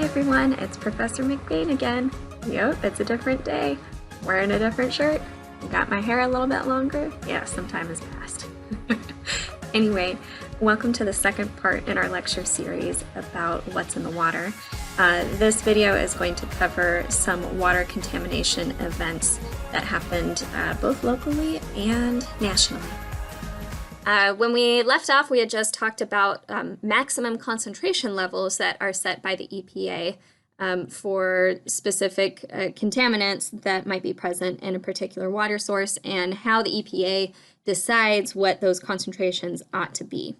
everyone, it's Professor McBain again. Yep, it's a different day. Wearing a different shirt. Got my hair a little bit longer. Yeah, some time has passed. Anyway, welcome to the second part in our lecture series about what's in the water. This video is going to cover some water contamination events that happened both locally and nationally. When we left off, we had just talked about maximum concentration levels that are set by the EPA for specific contaminants that might be present in a particular water source and how the EPA decides what those concentrations ought to be.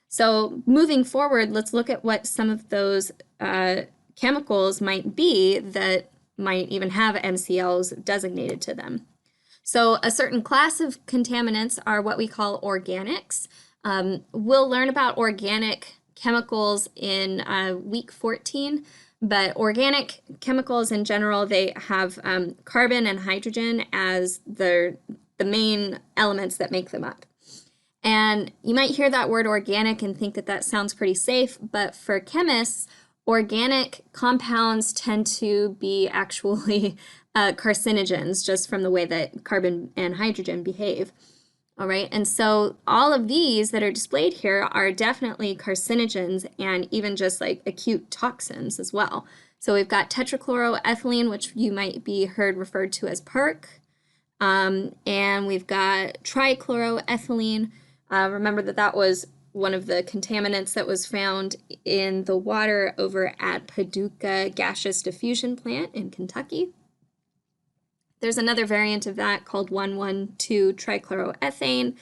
So moving forward, let's look at what some of those chemicals might be that might even have MCLs designated to them. So a certain class of contaminants are what we call organics. We'll learn about organic chemicals in week 14, but organic chemicals in general, they have carbon and hydrogen as the main elements that make them up. And you might hear that word organic and think that that sounds pretty safe, but for chemists, organic compounds tend to be actually carcinogens just from the way that carbon and hydrogen behave. All right, and so all of these that are displayed here are definitely carcinogens and even just like acute toxins as well. So we've got tetrachloroethylene, which you might be heard referred to as PERC, and we've got trichloroethylene. Remember that was one of the contaminants that was found in the water over at Paducah Gaseous Diffusion Plant in Kentucky. There's another variant of that called 1,1,2-trichloroethane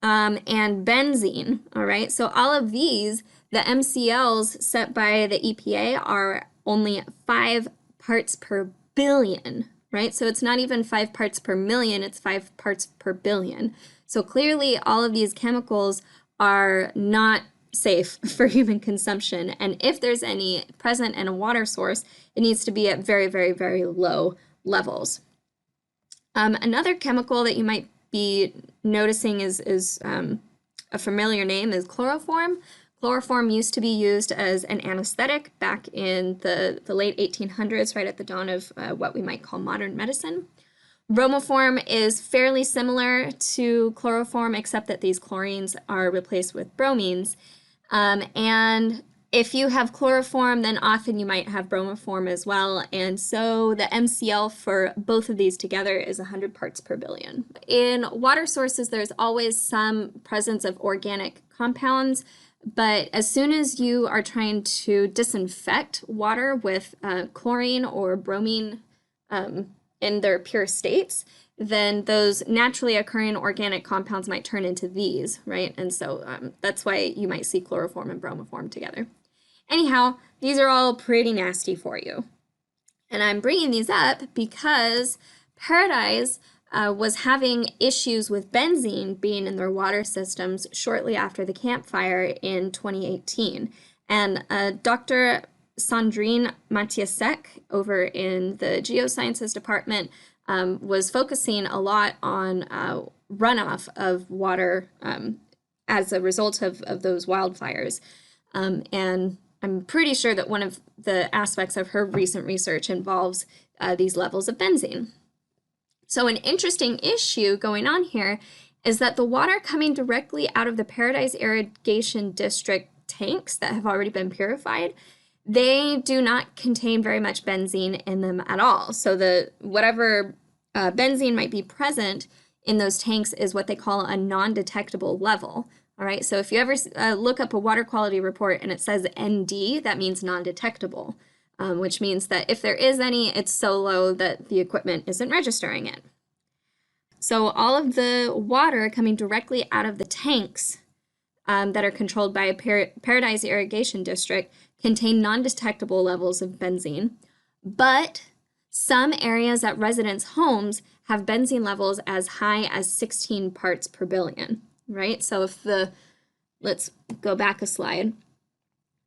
and benzene, all right? So all of these, the MCLs set by the EPA are only 5 parts per billion, right? So it's not even 5 parts per million, it's 5 parts per billion. So clearly all of these chemicals are not safe for human consumption. And if there's any present in a water source, it needs to be at very, very, very low levels. Another chemical that you might be noticing is a familiar name is chloroform. Chloroform used to be used as an anesthetic back in the late 1800s, right at the dawn of what we might call modern medicine. Bromoform is fairly similar to chloroform, except that these chlorines are replaced with bromines. And if you have chloroform, then often you might have bromoform as well. And so the MCL for both of these together is 100 parts per billion. In water sources, there's always some presence of organic compounds. But as soon as you are trying to disinfect water with chlorine or bromine in their pure states, then those naturally occurring organic compounds might turn into these, right? And so that's why you might see chloroform and bromoform together. Anyhow, these are all pretty nasty for you. And I'm bringing these up because Paradise was having issues with benzene being in their water systems shortly after the campfire in 2018. And Dr. Sandrine Matiasek over in the Geosciences Department was focusing a lot on runoff of water as a result of those wildfires. And I'm pretty sure that one of the aspects of her recent research involves these levels of benzene. So an interesting issue going on here is that the water coming directly out of the Paradise Irrigation District tanks that have already been purified, they do not contain very much benzene in them at all. So whatever benzene might be present in those tanks is what they call a non-detectable level. All right, so if you ever look up a water quality report and it says ND, that means non-detectable, which means that if there is any, it's so low that the equipment isn't registering it. So all of the water coming directly out of the tanks that are controlled by a Paradise Irrigation District contain non-detectable levels of benzene, but some areas at residents' homes have benzene levels as high as 16 parts per billion, right? So if let's go back a slide.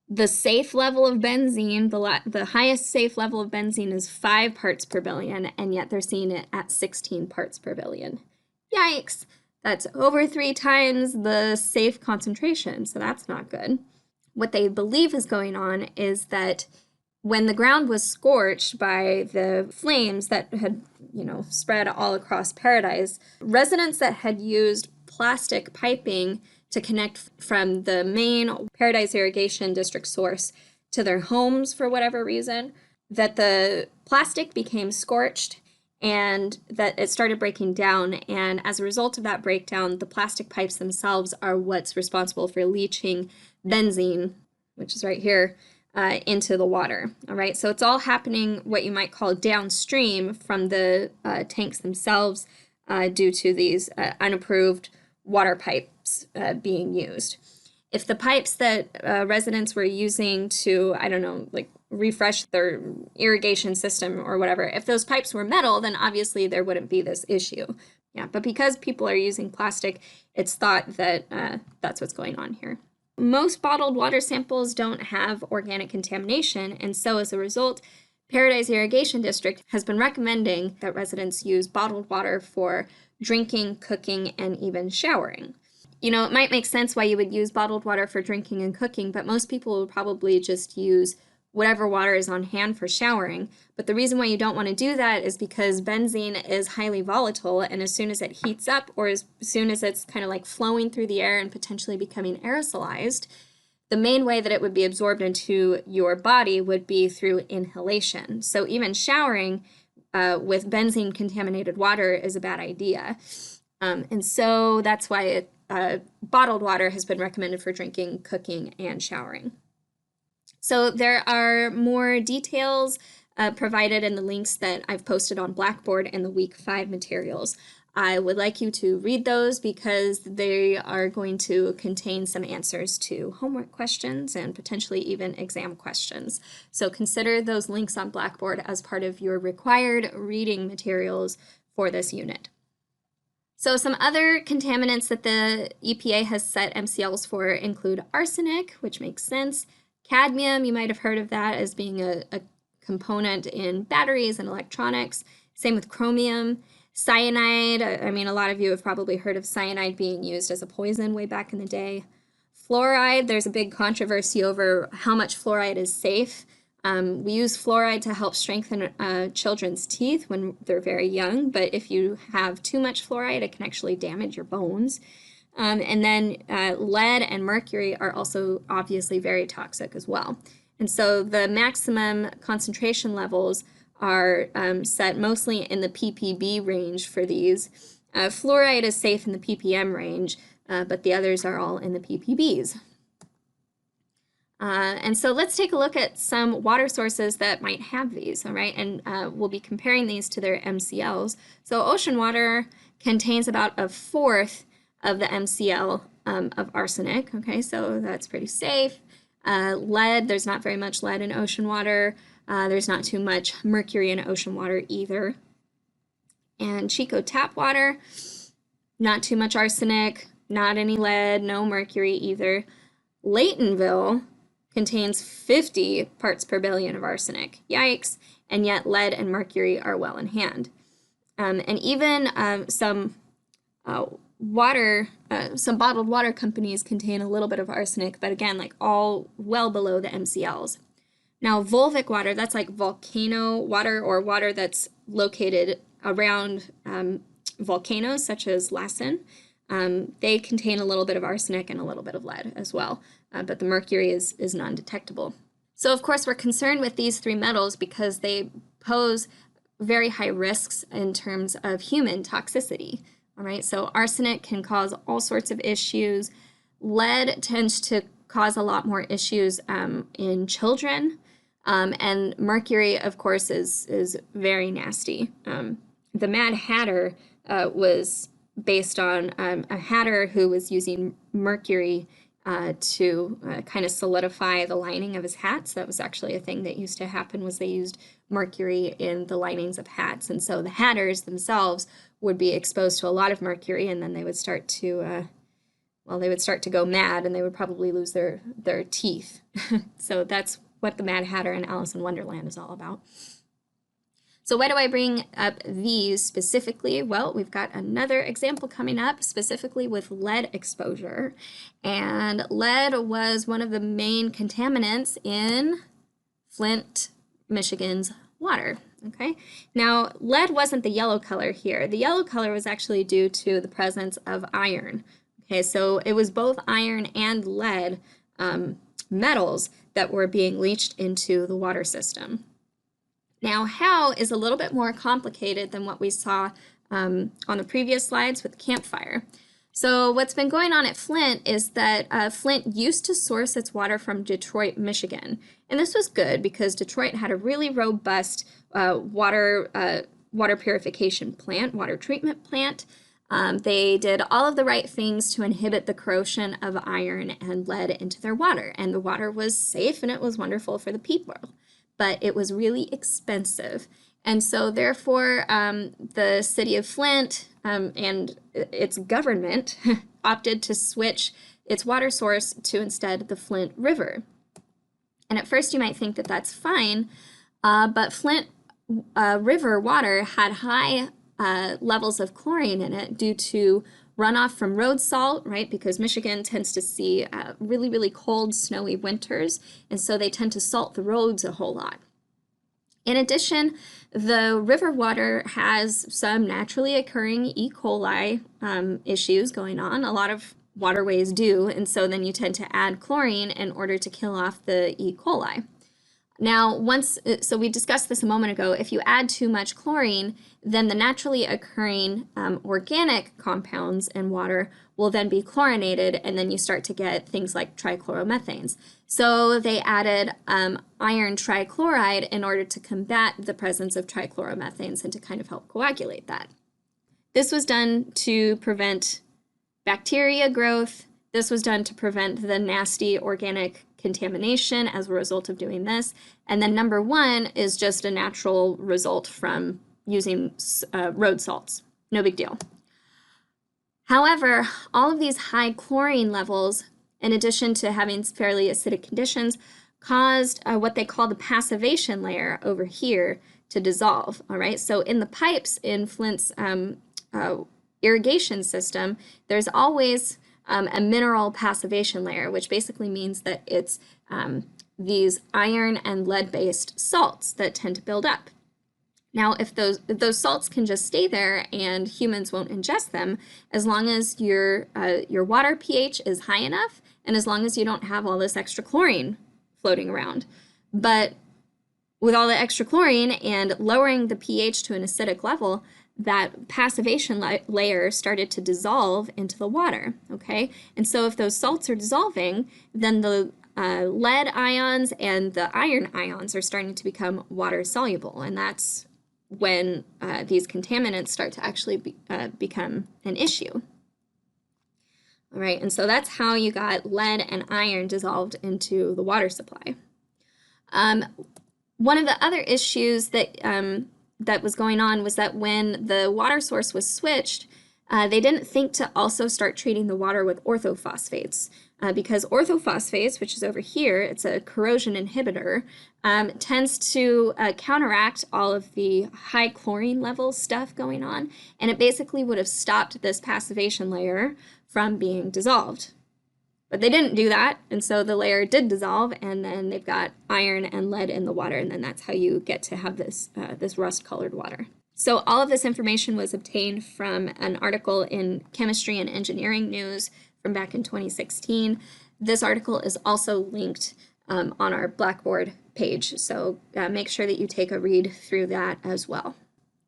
The safe level of benzene, the highest safe level of benzene is 5 parts per billion, and yet they're seeing it at 16 parts per billion. Yikes! That's over 3 times the safe concentration, so that's not good. What they believe is going on is that when the ground was scorched by the flames that had, spread all across Paradise, residents that had used plastic piping to connect from the main Paradise Irrigation District source to their homes for whatever reason, that the plastic became scorched and that it started breaking down. And as a result of that breakdown, the plastic pipes themselves are what's responsible for leaching benzene, which is right here, into the water. All right, so it's all happening what you might call downstream from the tanks themselves due to these unapproved water pipes being used. If the pipes that residents were using to, I don't know, like refresh their irrigation system or whatever, if those pipes were metal, then obviously there wouldn't be this issue. Yeah, but because people are using plastic, it's thought that that's what's going on here. Most bottled water samples don't have organic contamination, and so as a result, Paradise Irrigation District has been recommending that residents use bottled water for drinking, cooking, and even showering. It might make sense why you would use bottled water for drinking and cooking, but most people would probably just use whatever water is on hand for showering. But the reason why you don't want to do that is because benzene is highly volatile, and as soon as it heats up, or as soon as it's kind of like flowing through the air and potentially becoming aerosolized, the main way that it would be absorbed into your body would be through inhalation. So even showering with benzene contaminated water is a bad idea. And so that's why bottled water has been recommended for drinking, cooking, and showering. So there are more details provided in the links that I've posted on Blackboard in the Week 5 materials. I would like you to read those because they are going to contain some answers to homework questions and potentially even exam questions. So consider those links on Blackboard as part of your required reading materials for this unit. So some other contaminants that the EPA has set MCLs for include arsenic, which makes sense. Cadmium, you might have heard of that as being a component in batteries and electronics. Same with chromium. Cyanide, I mean, a lot of you have probably heard of cyanide being used as a poison way back in the day. Fluoride, there's a big controversy over how much fluoride is safe. We use fluoride to help strengthen children's teeth when they're very young, but if you have too much fluoride, it can actually damage your bones. And then lead and mercury are also obviously very toxic as well. And so the maximum concentration levels are set mostly in the ppb range for these. Fluoride is safe in the ppm range, but the others are all in the ppbs. And so let's take a look at some water sources that might have these, all right? And we'll be comparing these to their MCLs. So ocean water contains about 1/4 of the MCL of arsenic, okay? So that's pretty safe. Lead, there's not very much lead in ocean water. There's not too much mercury in ocean water either. And Chico tap water, not too much arsenic, not any lead, no mercury either. Laytonville contains 50 parts per billion of arsenic. Yikes. And yet lead and mercury are well in hand. And even some bottled water companies contain a little bit of arsenic, but again, like all well below the MCLs. Now, volvic water, that's like volcano water or water that's located around volcanoes such as Lassen. They contain a little bit of arsenic and a little bit of lead as well, but the mercury is non-detectable. So of course we're concerned with these three metals because they pose very high risks in terms of human toxicity. All right, so arsenic can cause all sorts of issues. Lead tends to cause a lot more issues in children, and mercury, of course, is very nasty. The Mad Hatter was based on a hatter who was using mercury to kind of solidify the lining of his hats. That was actually a thing that used to happen, was they used mercury in the linings of hats. And so the hatters themselves would be exposed to a lot of mercury, and then they would start to, go mad, and they would probably lose their teeth. So that's what the Mad Hatter and Alice in Wonderland is all about. So why do I bring up these specifically? Well, we've got another example coming up specifically with lead exposure. And lead was one of the main contaminants in Flint, Michigan's water. Okay, now lead wasn't the yellow color here. The yellow color was actually due to the presence of iron. Okay, so it was both iron and lead metals that were being leached into the water system. Now, how is a little bit more complicated than what we saw on the previous slides with the campfire. So what's been going on at Flint is that Flint used to source its water from Detroit, Michigan. And this was good because Detroit had a really robust water purification plant, water treatment plant. They did all of the right things to inhibit the corrosion of iron and lead into their water. And the water was safe and it was wonderful for the people. But it was really expensive. And so therefore, the city of Flint and its government opted to switch its water source to instead the Flint River. And at first you might think that that's fine, but Flint River water had high levels of chlorine in it due to runoff from road salt, right? Because Michigan tends to see really, really cold, snowy winters, and so they tend to salt the roads a whole lot. In addition, the river water has some naturally occurring E. coli issues going on. A lot of waterways do, and so then you tend to add chlorine in order to kill off the E. coli. Now, so we discussed this a moment ago, if you add too much chlorine, then the naturally occurring organic compounds in water will then be chlorinated, and then you start to get things like trichloromethanes. So they added iron trichloride in order to combat the presence of trichloromethanes and to kind of help coagulate that. This was done to prevent bacteria growth. This was done to prevent the nasty organic contamination as a result of doing this. And then number one is just a natural result from using road salts. No big deal. However, all of these high chlorine levels, in addition to having fairly acidic conditions, caused what they call the passivation layer over here to dissolve. All right, so in the pipes in Flint's irrigation system, there's always a mineral passivation layer, which basically means that it's these iron and lead-based salts that tend to build up. Now, if those salts can just stay there and humans won't ingest them, as long as your water pH is high enough, and as long as you don't have all this extra chlorine floating around. But with all the extra chlorine and lowering the pH to an acidic level, that passivation layer started to dissolve into the water, okay? And so if those salts are dissolving, then the lead ions and the iron ions are starting to become water soluble, and that's when these contaminants start to actually become an issue. All right, and so that's how you got lead and iron dissolved into the water supply. One of the other issues that that was going on was that when the water source was switched, they didn't think to also start treating the water with orthophosphates because orthophosphates, which is over here, it's a corrosion inhibitor, tends to counteract all of the high chlorine level stuff going on, and it basically would have stopped this passivation layer from being dissolved. But they didn't do that, and so the layer did dissolve, and then they've got iron and lead in the water, and then that's how you get to have this, this rust-colored water. So all of this information was obtained from an article in Chemistry and Engineering News from back in 2016. This article is also linked on our Blackboard page, so make sure that you take a read through that as well.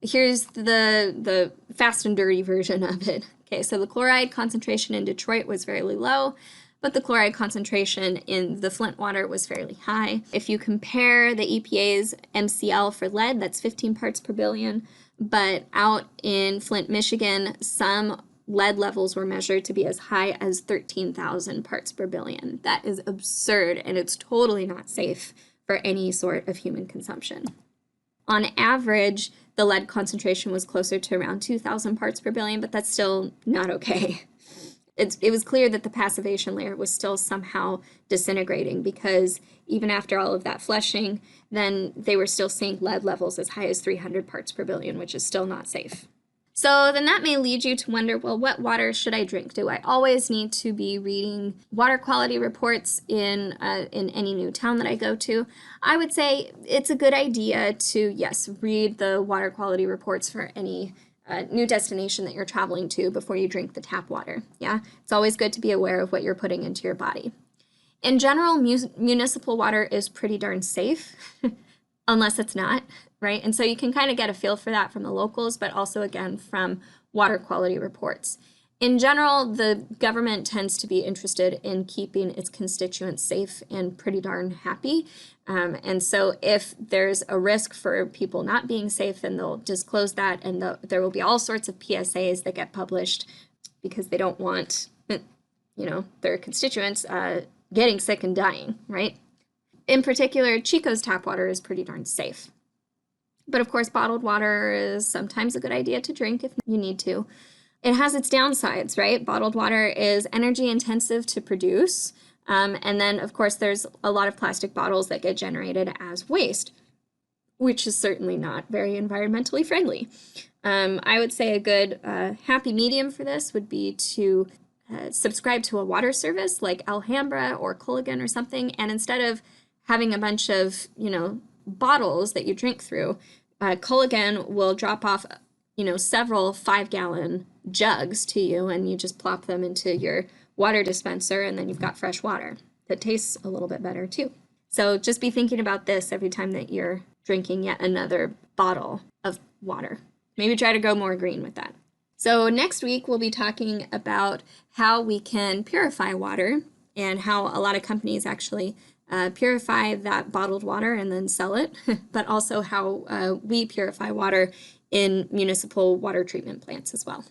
Here's the fast and dirty version of it. Okay, so the chloride concentration in Detroit was fairly low, but the chloride concentration in the Flint water was fairly high. If you compare the EPA's MCL for lead, that's 15 parts per billion, but out in Flint, Michigan, some lead levels were measured to be as high as 13,000 parts per billion. That is absurd, and it's totally not safe for any sort of human consumption. On average, the lead concentration was closer to around 2,000 parts per billion, but that's still not okay. It was clear that the passivation layer was still somehow disintegrating because even after all of that flushing, then they were still seeing lead levels as high as 300 parts per billion, which is still not safe. So then that may lead you to wonder, well, what water should I drink? Do I always need to be reading water quality reports in any new town that I go to? I would say it's a good idea to, yes, read the water quality reports for any new destination that you're traveling to before you drink the tap water. Yeah, it's always good to be aware of what you're putting into your body. In general, municipal water is pretty darn safe, unless it's not, right? And so you can kind of get a feel for that from the locals, but also again from water quality reports. In general, the government tends to be interested in keeping its constituents safe and pretty darn happy. And so if there's a risk for people not being safe, then they'll disclose that, and there will be all sorts of PSAs that get published because they don't want, their constituents getting sick and dying, right? In particular, Chico's tap water is pretty darn safe. But of course, bottled water is sometimes a good idea to drink if you need to. It has its downsides, right? Bottled water is energy intensive to produce. And then, of course, there's a lot of plastic bottles that get generated as waste, which is certainly not very environmentally friendly. I would say a good happy medium for this would be to subscribe to a water service like Alhambra or Culligan or something, and instead of having a bunch of, bottles that you drink through, Culligan will drop off, several 5-gallon jugs to you, and you just plop them into your water dispenser, and then you've got fresh water that tastes a little bit better too. So just be thinking about this every time that you're drinking yet another bottle of water. Maybe try to go more green with that. So next week, we'll be talking about how we can purify water and how a lot of companies actually purify that bottled water and then sell it, but also how we purify water in municipal water treatment plants as well.